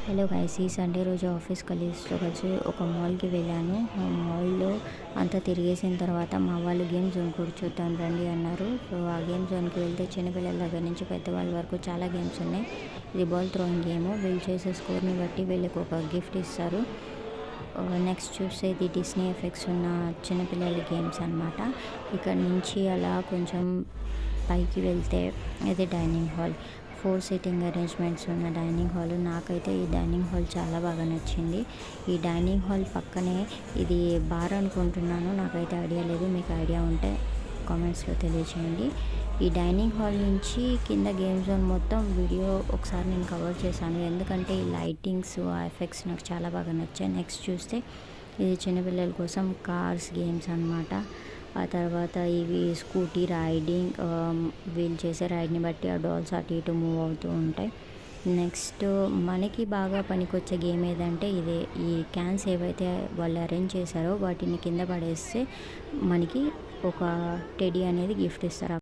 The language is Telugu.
హలో గైస్, ఈ సండే రోజు ఆఫీస్ కలీగ్స్తో కలిసి ఒక మాల్కి వెళ్ళాను. ఆ మాల్లో అంతా తిరిగేసిన తర్వాత మా వాళ్ళు గేమ్ జోన్ కూర్చోద్దాం రండి అన్నారు. సో ఆ గేమ్ జోన్కి వెళ్తే చిన్నపిల్లల దగ్గర నుంచి పెద్దవాళ్ళ వరకు చాలా గేమ్స్ ఉన్నాయి. ఇది బాల్ థ్రోయింగ్ గేమ్. వీళ్ళు చేసే స్కోర్ని బట్టి వీళ్ళకి ఒక గిఫ్ట్ ఇస్తారు. నెక్స్ట్ చూస్తే ఇది డిస్నీ ఎఫెక్ట్స్ ఉన్న చిన్నపిల్లల గేమ్స్ అనమాట. ఇక్కడ నుంచి అలా కొంచెం పైకి వెళ్తే ఇది డైనింగ్ హాల్. 4 సిట్టింగ్ అరేంజ్మెంట్స్ ఉన్న డైనింగ్ హాల్. నాకైతే ఈ డైనింగ్ హాల్ చాలా బాగా నచ్చింది. ఈ డైనింగ్ హాల్ పక్కనే ఇది బార్ అనుకుంటున్నాను, నాకైతే ఐడియా లేదు. మీకు ఐడియా ఉంటే కామెంట్స్లో తెలియచేయండి. ఈ డైనింగ్ హాల్ నుంచి కింద గేమ్ జోన్ మొత్తం వీడియో ఒకసారి నేను కవర్ చేశాను, ఎందుకంటే ఈ లైటింగ్స్ ఆ ఎఫెక్ట్స్ నాకు చాలా బాగా నచ్చాయి. నెక్స్ట్ చూస్తే ఇది చిన్నపిల్లల కోసం కార్స్ గేమ్స్ అనమాట. ఆ తర్వాత ఇవి స్కూటీ రైడింగ్, వీళ్ళు చేసే రైడ్ని బట్టి ఆ డాల్స్ అటు ఇటు మూవ్ అవుతూ ఉంటాయి. నెక్స్ట్ మనకి బాగా పనికొచ్చే గేమ్ ఏదంటే ఇదే. ఈ క్యాన్స్ ఏవైతే వాళ్ళు అరేంజ్ చేశారో వాటిని కింద పడేస్తే మనకి ఒక టెడీ అనేది గిఫ్ట్ ఇస్తారు.